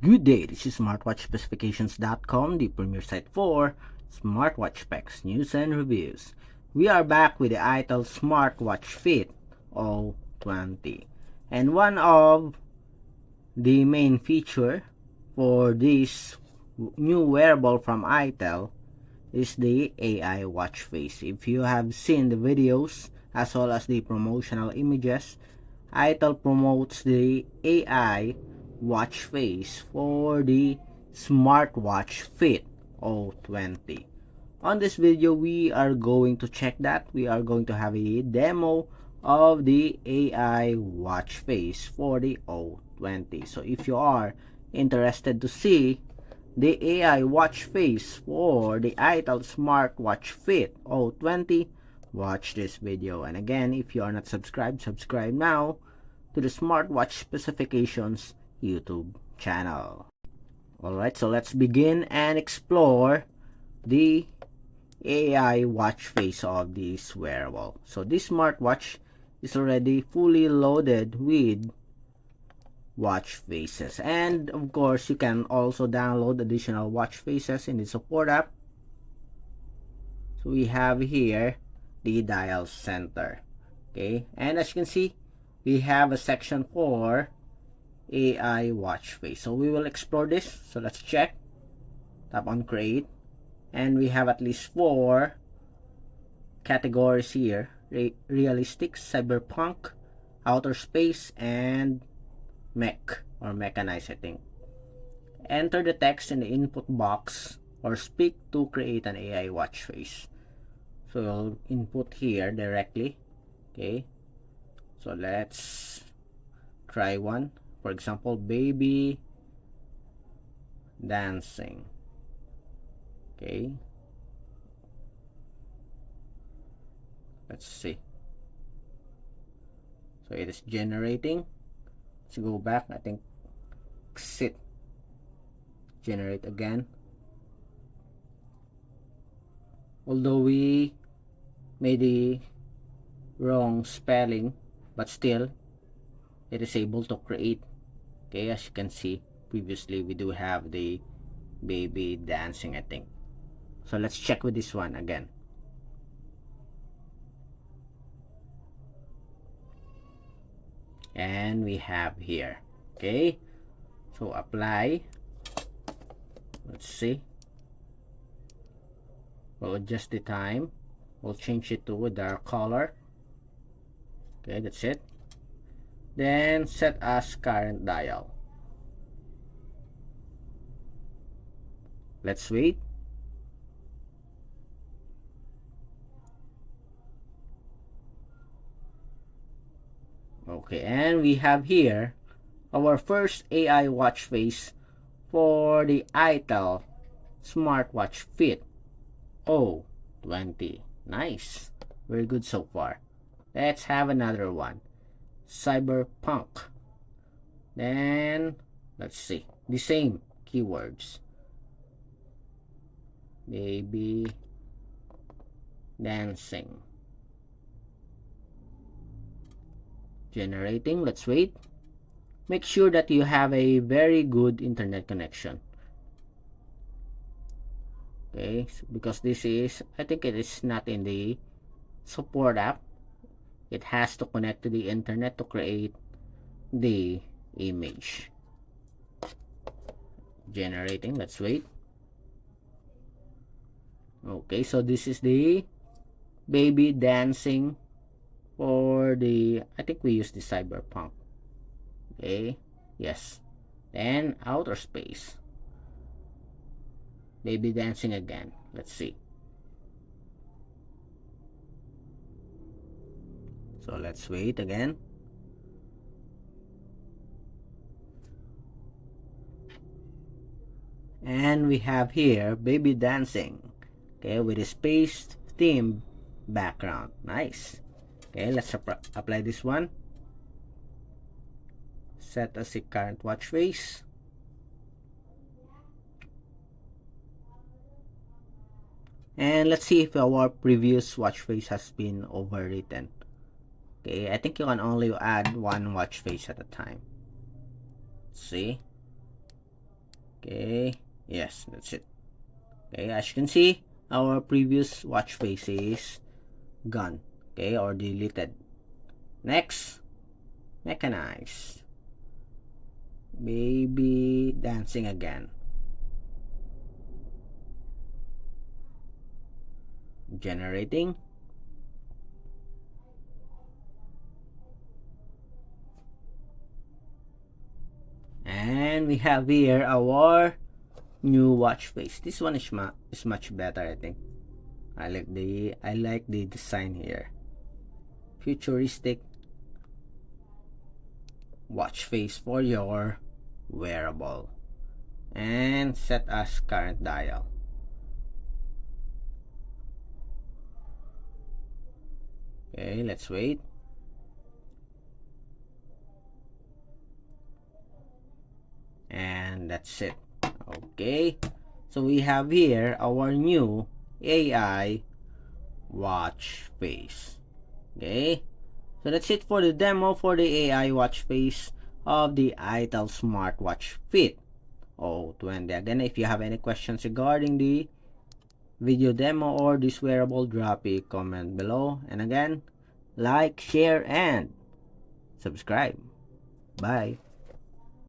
Good day, this is smartwatchspecifications.com, the premier site for smartwatch specs, news, and reviews. We are back with the ITEL Smartwatch Fit O20. And one of the main feature for this new wearable from ITEL is the AI watch face. If you have seen the videos as well as the promotional images, ITEL promotes the AI watch face for the Smartwatch Fit O20. On this video, we are going to check that. We are going to have a demo of the AI watch face for the O20. So if you are interested to see the AI watch face for the ITEL Smartwatch Fit O20, watch this video. And again, if you are not subscribed, subscribe now to the Smartwatch Specifications YouTube channel. Alright, so let's begin and explore the AI watch face of this wearable. So this smartwatch is already fully loaded with watch faces, and of course you can also download additional watch faces in the support app. So we have here the dial center, okay, and as you can see, we have a section for AI watch face. So we will explore this. So let's check. Tap on create, and we have at least 4 categories here: realistic, cyberpunk, outer space, and mech or mechanized, I think. Enter the text in the input box or speak to create an AI watch face. So you'll input here directly. Okay, so let's try one. For example, baby dancing. Okay, let's see. So it is generating. Let's go back. I think exit, generate again. Although we made the wrong spelling, but still it is able to create. Okay, as you can see, previously we do have the baby dancing, I think. So let's check with this one again. And we have here. Okay, so apply. Let's see. We'll adjust the time. We'll change it to a dark color. Okay, that's it. Then set as current dial. Let's wait. Okay, and we have here our first AI watch face for the ITEL Smartwatch Fit O20. Nice. Very good so far. Let's have another one. Cyberpunk. Then let's see, the same keywords: baby dancing. Generating. Let's wait. Make sure that you have a very good internet connection. Okay, because this is, I think it is not in the support app. It has to connect to the internet to create the image. Generating. Let's wait. Okay, so this is the baby dancing for the, I think we use the cyberpunk. Okay, yes. Then outer space, baby dancing again. Let's see. So let's wait again. And we have here baby dancing, okay, with a space theme background. Nice. Okay, let's apply this one. Set as a current watch face. And let's see if our previous watch face has been overwritten. Okay, I think you can only add one watch face at a time. Let's see. Okay, yes, that's it. Okay, as you can see, our previous watch face is gone, okay, or deleted. Next, mechanize. Baby dancing again. Generating. And we have here our new watch face. This one is much better, I think. I like the design here. Futuristic watch face for your wearable. And set as current dial. Okay, let's wait. And that's it. Okay, so we have here our new AI watch face. Okay, so that's it for the demo for the AI watch face of the ITEL Smartwatch Fit O20. Again, if you have any questions regarding the video demo or this wearable, drop a comment below. And again, like, share, and subscribe. Bye.